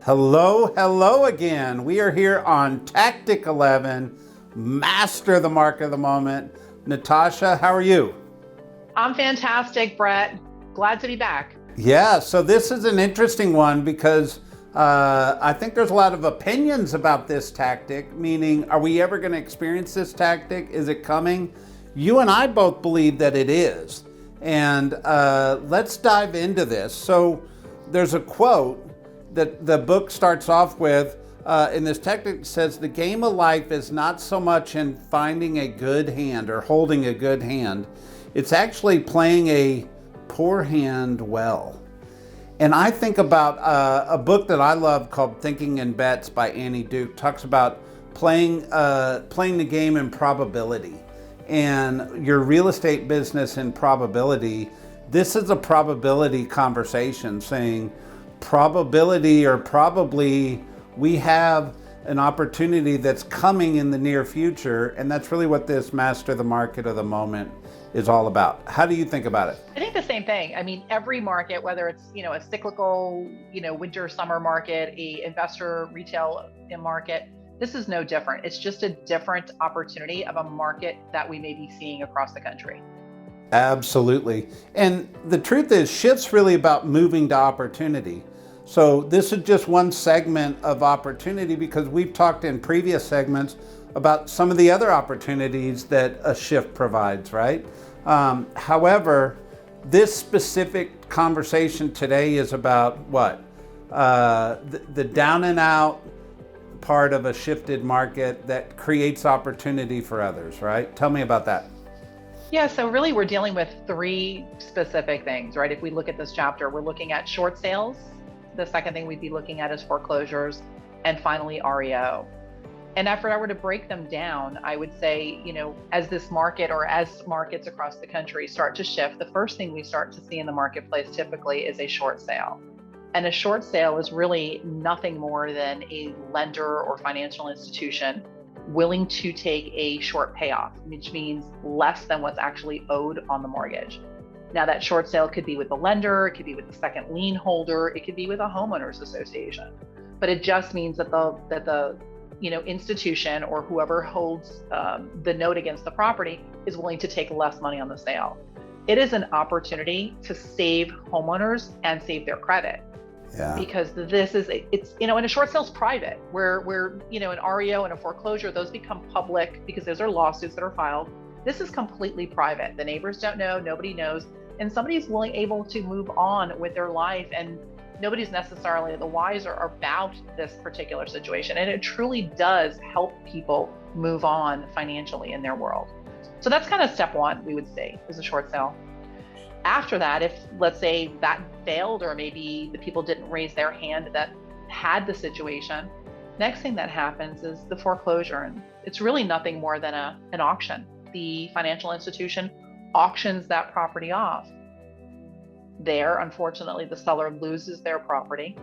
Hello again. We are here on Tactic 11, Master the Market of the Moment. Natascha, how are you? I'm fantastic, Brett. Glad to be back. Yeah, so this is an interesting one because I think there's a lot of opinions about this tactic, meaning, are we ever going to experience this tactic? Is it coming? You and I both believe that it is. And let's dive into this. So there's a quote that the book starts off with, in this tactic says, the game of life is not so much in finding a good hand or holding a good hand. It's actually playing a poor hand well. And I think about a book that I love called Thinking in Bets by Annie Duke. Talks about playing the game in probability and your real estate business in probability. This is a probability conversation saying probability or probably we have an opportunity that's coming in the near future. And that's really what this Master the Market of the Moment is all about. How do you think about it? I think the same thing. I mean, every market, whether it's, a cyclical, winter, summer market, a investor retail market, this is no different. It's just a different opportunity of a market that we may be seeing across the country. Absolutely. And the truth is, shift's really about moving to opportunity. So this is just one segment of opportunity because we've talked in previous segments about some of the other opportunities that a shift provides, right? However, this specific conversation today is about what? The down and out part of a shifted market that creates opportunity for others, right? Tell me about that. Yeah, so really we're dealing with three specific things, right? If we look at this chapter, we're looking at short sales. The second thing we'd be looking at is foreclosures, and finally REO. And if I were to break them down, I would say, as this market or as markets across the country start to shift, the first thing we start to see in the marketplace typically is a short sale. And a short sale is really nothing more than a lender or financial institution willing to take a short payoff, which means less than what's actually owed on the mortgage. Now that short sale could be with the lender, it could be with the second lien holder, it could be with a homeowners association. But it just means that the institution or whoever holds the note against the property is willing to take less money on the sale. It is an opportunity to save homeowners and save their credit. Yeah. Because this is, and a short sale's private, where an REO and a foreclosure, those become public because those are lawsuits that are filed. This is completely private. The neighbors don't know, nobody knows, and somebody's able to move on with their life, and nobody's necessarily the wiser about this particular situation. And it truly does help people move on financially in their world. So that's kind of step one, we would say, is a short sale. After that, if let's say that failed, or maybe the people didn't raise their hand that had the situation, next thing that happens is the foreclosure. And it's really nothing more than an auction. The financial institution auctions that property off. There, unfortunately, the seller loses their property.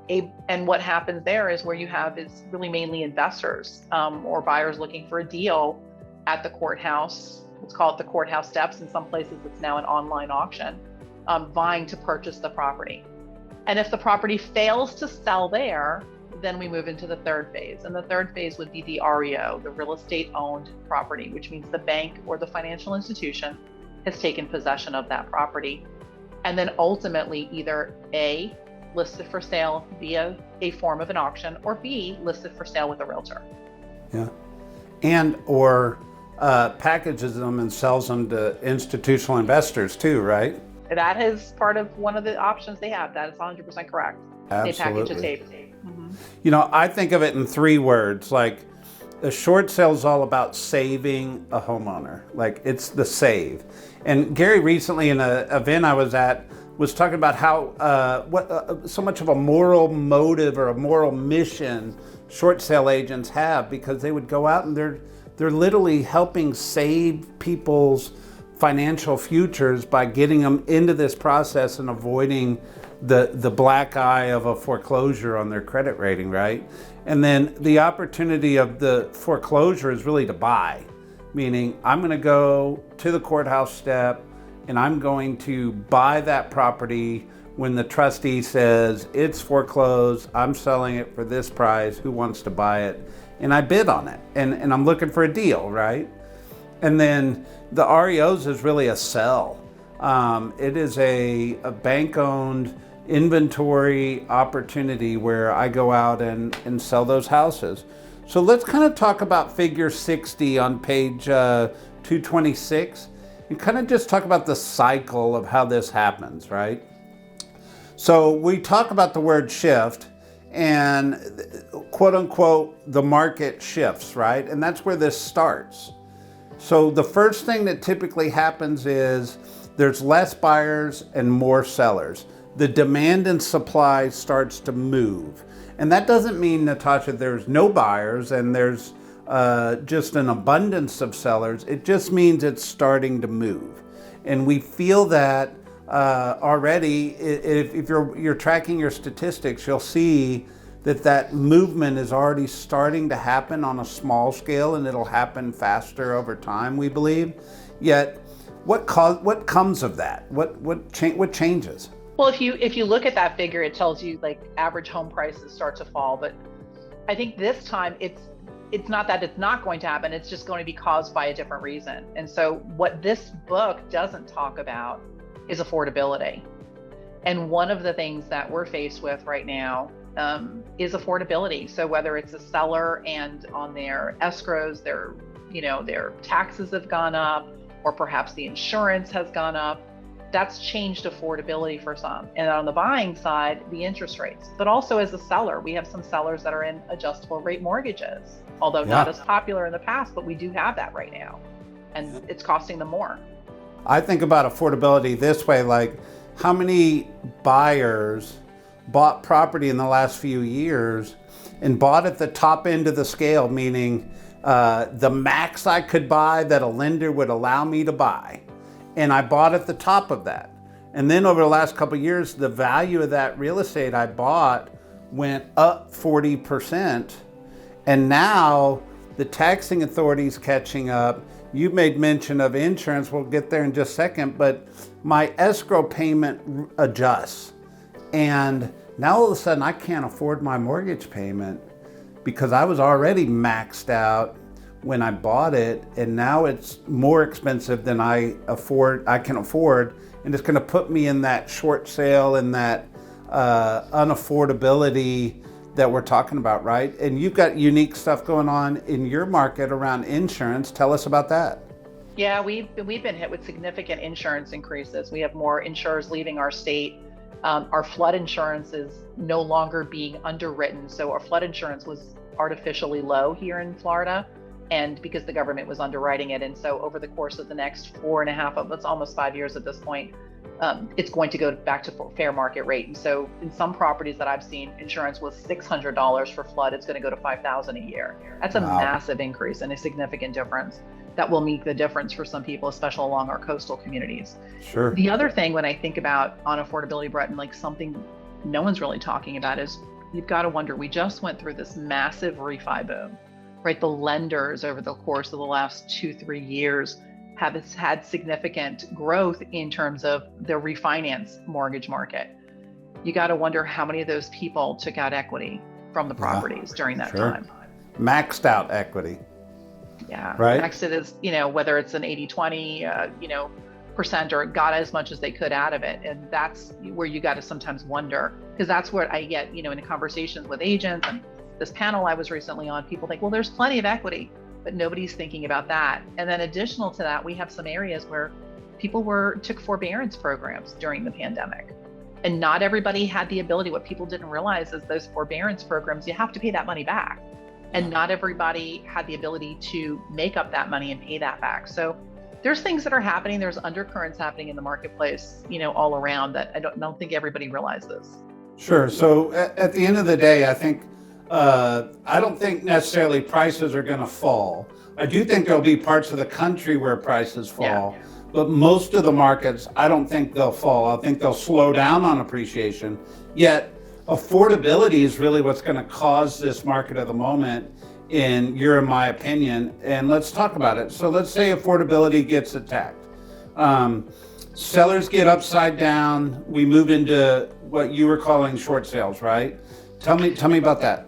And what happens there is where you have is really mainly investors or buyers looking for a deal at the courthouse. Let's call it the courthouse steps. In some places, it's now an online auction, vying to purchase the property. And if the property fails to sell there, then we move into the third phase. And the third phase would be the REO, the real estate owned property, which means the bank or the financial institution has taken possession of that property. And then ultimately either A, listed for sale via a form of an auction, or B, listed for sale with a realtor. Yeah. And or packages them and sells them to institutional investors too, right? That is part of one of the options they have. That is 100% correct. Absolutely. They package a tape. Mm-hmm. I think of it in three words. Like, a short sale is all about saving a homeowner. Like, it's the save. And Gary recently in an event I was at was talking about how so much of a moral motive or a moral mission short sale agents have, because they would go out and they're literally helping save people's financial futures by getting them into this process and avoiding the black eye of a foreclosure on their credit rating, right? And then the opportunity of the foreclosure is really to buy, meaning I'm going to go to the courthouse step and I'm going to buy that property when the trustee says, it's foreclosed, I'm selling it for this price, who wants to buy it? And I bid on it, and I'm looking for a deal, right? And then the REOs is really a sell. It is a bank-owned inventory opportunity where I go out and sell those houses. So let's kind of talk about figure 60 on page 226 and kind of just talk about the cycle of how this happens, right? So we talk about the word shift and quote unquote, the market shifts, right? And that's where this starts. So the first thing that typically happens is there's less buyers and more sellers. The demand and supply starts to move. And that doesn't mean, Natasha, there's no buyers and there's just an abundance of sellers. It just means it's starting to move. And we feel that already. If you're tracking your statistics, you'll see that movement is already starting to happen on a small scale, and it'll happen faster over time, we believe. Yet, what comes of that? What changes? Well, if you look at that figure, it tells you like average home prices start to fall. But I think this time it's not that it's not going to happen. It's just going to be caused by a different reason. And so what this book doesn't talk about is affordability. And one of the things that we're faced with right now is affordability. So whether it's a seller and on their escrows, their taxes have gone up, or perhaps the insurance has gone up, that's changed affordability for some. And on the buying side, the interest rates. But also as a seller, we have some sellers that are in adjustable rate mortgages, although not as popular in the past, but we do have that right now. And it's costing them more. I think about affordability this way, like how many buyers bought property in the last few years and bought at the top end of the scale, meaning the max I could buy that a lender would allow me to buy. And I bought at the top of that. And then over the last couple of years, the value of that real estate I bought went up 40%. And now the taxing authorities catching up. You made mention of insurance. We'll get there in just a second, but my escrow payment adjusts. And now all of a sudden I can't afford my mortgage payment because I was already maxed out when I bought it, and now it's more expensive than I can afford, and it's going to put me in that short sale and that unaffordability that we're talking about, right? And you've got unique stuff going on in your market around insurance. Tell us about that. Yeah, we've been hit with significant insurance increases. We have more insurers leaving our state. Our flood insurance is no longer being underwritten, so our flood insurance was artificially low here in Florida, and because the government was underwriting it. And so over the course of the next 4.5 it's almost 5 years at this point, it's going to go back to fair market rate. And so in some properties that I've seen, insurance was $600 for flood. It's going to go to $5,000 a year. That's a massive increase and a significant difference that will make the difference for some people, especially along our coastal communities. Sure. The other thing when I think about on affordability, Brett, and like something no one's really talking about is you've got to wonder, we just went through this massive refi boom. Right, the lenders over the course of the last 2-3 years have had significant growth in terms of the refinance mortgage market. You got to wonder how many of those people took out equity from the properties during that time. Maxed out equity. Yeah, right. Maxed it is, whether it's an 80-20, percent, or got as much as they could out of it. And that's where you got to sometimes wonder, because that's what I get, in conversations with agents and this panel I was recently on, people think, well, there's plenty of equity, but nobody's thinking about that. And then additional to that, we have some areas where people took forbearance programs during the pandemic. And not everybody had the ability. What people didn't realize is those forbearance programs, you have to pay that money back. And not everybody had the ability to make up that money and pay that back. So there's things that are happening. There's undercurrents happening in the marketplace, all around that I don't think everybody realizes. Sure. So at the end of the day, I think I don't think necessarily prices are going to fall. I do think there'll be parts of the country where prices fall, but most of the markets, I don't think they'll fall. I think they'll slow down on appreciation. Yet affordability is really what's going to cause this market of the moment, in my opinion. And let's talk about it. So let's say affordability gets attacked. sellers get upside down. We move into what you were calling short sales, right? Tell me about that.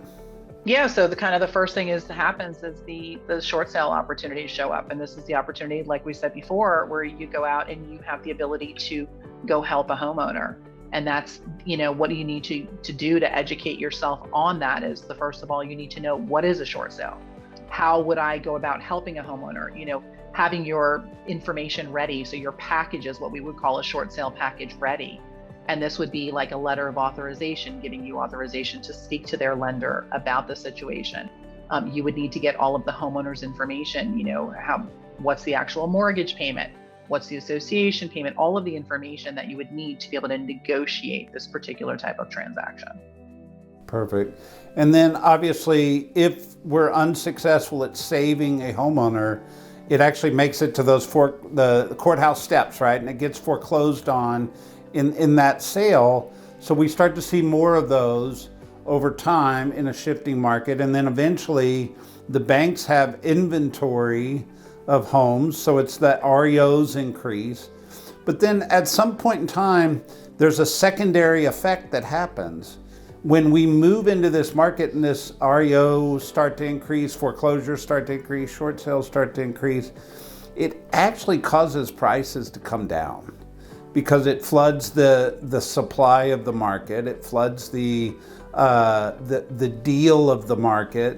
Yeah, so the first thing that happens is the short sale opportunities show up, and this is the opportunity, like we said before, where you go out and you have the ability to go help a homeowner, and that's what do you need to do to educate yourself on that is first of all you need to know what is a short sale. How would I go about helping a homeowner? Having your information ready, so your package is what we would call a short sale package ready. And this would be like a letter of authorization, giving you authorization to speak to their lender about the situation. You would need to get all of the homeowner's information, what's the actual mortgage payment, what's the association payment, all of the information that you would need to be able to negotiate this particular type of transaction. Perfect. And then obviously, if we're unsuccessful at saving a homeowner, it actually makes it to the courthouse steps, right? And it gets foreclosed on in that sale. So we start to see more of those over time in a shifting market. And then eventually the banks have inventory of homes. So it's the REOs increase. But then at some point in time, there's a secondary effect that happens. When we move into this market and this REO start to increase, foreclosures start to increase, short sales start to increase, it actually causes prices to come down because it floods the supply of the market, it floods the deal of the market,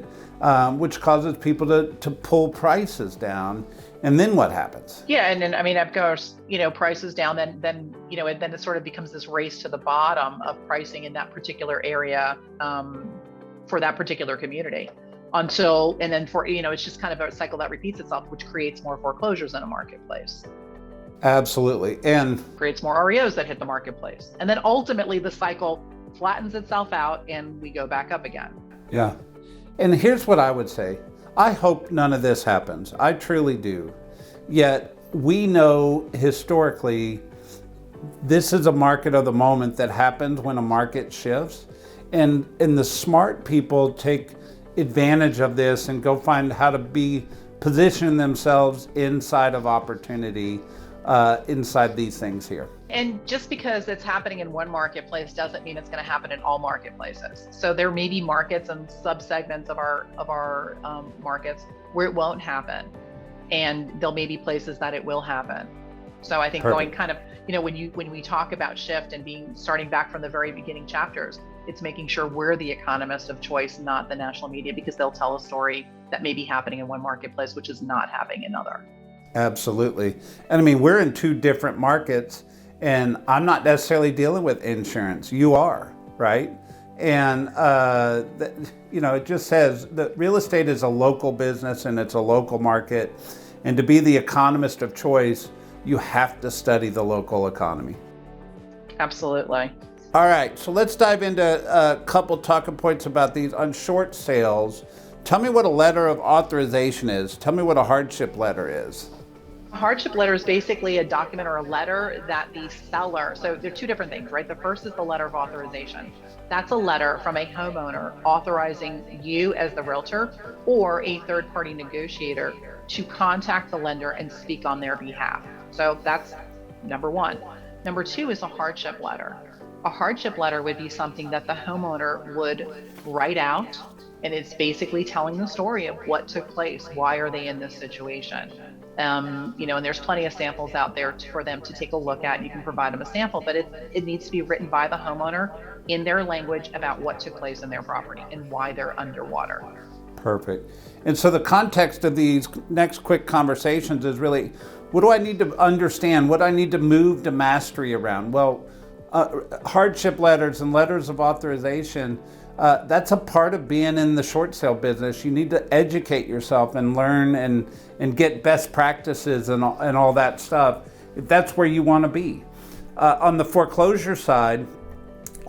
which causes people to pull prices down. And then what happens? Yeah, and then of course, prices down, then it sort of becomes this race to the bottom of pricing in that particular area for that particular community. It's just kind of a cycle that repeats itself, which creates more foreclosures in a marketplace. Absolutely, and creates more REOs that hit the marketplace, and then ultimately the cycle flattens itself out, and we go back up again. Yeah, and here's what I would say. I hope none of this happens. I truly do. Yet we know historically this is a market of the moment that happens when a market shifts, and the smart people take advantage of this and go find how to position themselves inside of opportunity, inside these things here. And just because it's happening in one marketplace doesn't mean it's going to happen in all marketplaces. So there may be markets and subsegments of our markets where it won't happen, and there may be places that it will happen. So I think Perfect. Going kind of, when we talk about shift and starting back from the very beginning chapters, it's making sure we're the economist of choice, not the national media, because they'll tell a story that may be happening in one marketplace, which is not happening in another. Absolutely. And we're in two different markets, and I'm not necessarily dealing with insurance. You are, right? And, it just says that real estate is a local business and it's a local market. And to be the economist of choice, you have to study the local economy. Absolutely. All right, so let's dive into a couple talking points about these on short sales. Tell me what a letter of authorization is. Tell me what a hardship letter is. A hardship letter is basically a document or a letter that the seller, so there are two different things, right? The first is the letter of authorization. That's a letter from a homeowner authorizing you as the realtor or a third-party negotiator to contact the lender and speak on their behalf. So that's number one. Number two is a hardship letter. A hardship letter would be something that the homeowner would write out, and it's basically telling the story of what took place. Why are they in this situation? And there's plenty of samples out there for them to take a look at. You can provide them a sample, but it needs to be written by the homeowner in their language about what took place in their property and why they're underwater. Perfect. And so the context of these next quick conversations is really, what do I need to understand? What do I need to move to mastery around? Well, hardship letters and letters of authorization, that's a part of being in the short sale business. You need to educate yourself and learn and get best practices and all that stuff, if that's where you want to be. On the foreclosure side,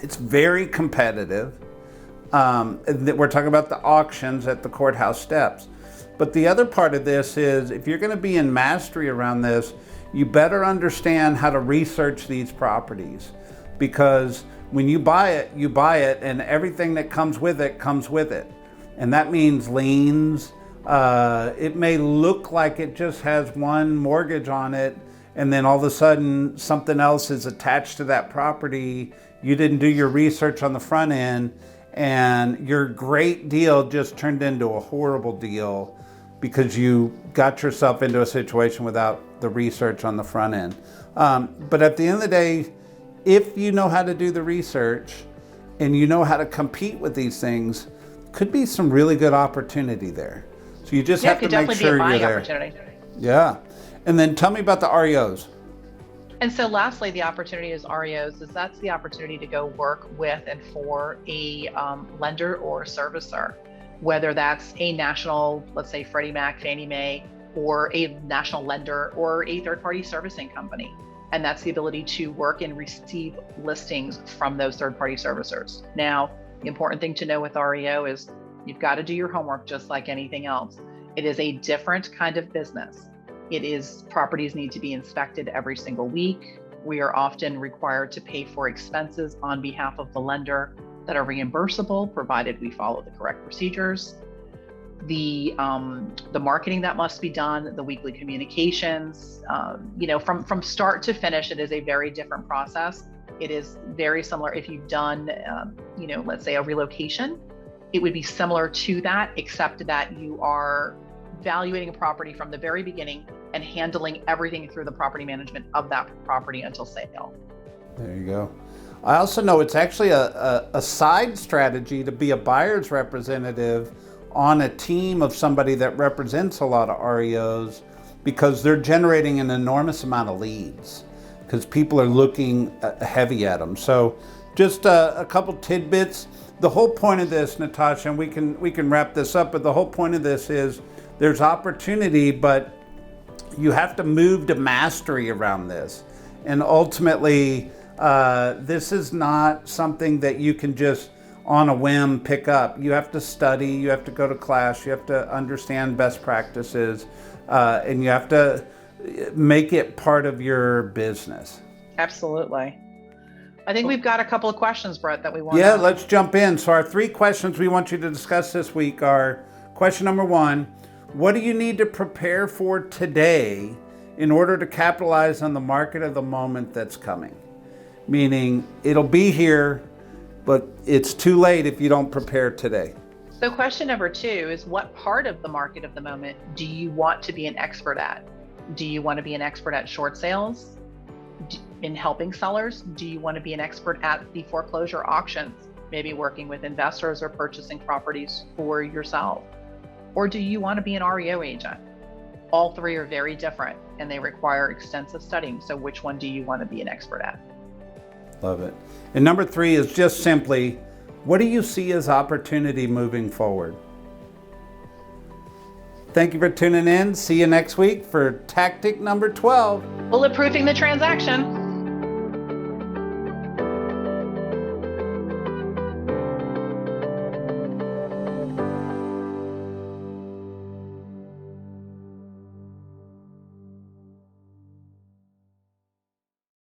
it's very competitive. We're talking about the auctions at the courthouse steps. But the other part of this is, if you're going to be in mastery around this, you better understand how to research these properties, because when you buy it, and everything that comes with it comes with it. And that means liens. It may look like it just has one mortgage on it, and then all of a sudden something else is attached to that property. You didn't do your research on the front end, and your great deal just turned into a horrible deal because you got yourself into a situation without the research on the front end. But at the end of the day, if you know how to do the research and you know how to compete with these things, could be some really good opportunity there. So you just have to make sure you're there. Yeah. And then tell me about the REOs. And so lastly, the opportunity is REOs, is that's the opportunity to go work with and for a lender or servicer, whether that's a national, let's say Freddie Mac, Fannie Mae, or a national lender or a third-party servicing company. And that's the ability to work and receive listings from those third-party servicers. Now, the important thing to know with REO is you've got to do your homework just like anything else. It is a different kind of business. It is, properties need to be inspected every single week. We are often required to pay for expenses on behalf of the lender that are reimbursable, provided we follow the correct procedures. The marketing that must be done, the weekly communications, from start to finish, it is a very different process. It is very similar if you've done, let's say a relocation, it would be similar to that, except that you are evaluating a property from the very beginning and handling everything through the property management of that property until sale. There you go. I also know it's actually a side strategy to be a buyer's representative on a team of somebody that represents a lot of REOs, because they're generating an enormous amount of leads because people are looking heavy at them. So just a couple tidbits. The whole point of this, Natascha, and we can wrap this up, but the whole point of this is there's opportunity, but you have to move to mastery around this. And ultimately, this is not something that you can just on a whim pick up. You have to study, you have to go to class, you have to understand best practices, and you have to make it part of your business. Absolutely. I think we've got a couple of questions, Brett, that we want to... Yeah, let's jump in. So our 3 questions we want you to discuss this week are, question number 1, what do you need to prepare for today in order to capitalize on the market of the moment that's coming? Meaning, it'll be here, but it's too late if you don't prepare today. So question number 2 is, what part of the market of the moment do you want to be an expert at? Do you want to be an expert at short sales? In helping sellers? Do you want to be an expert at the foreclosure auctions, maybe working with investors or purchasing properties for yourself? Or do you want to be an REO agent? All 3 are very different and they require extensive studying. So which one do you want to be an expert at? Love it. And number 3 is just simply, what do you see as opportunity moving forward? Thank you for tuning in. See you next week for tactic number 12. Bulletproofing the transaction.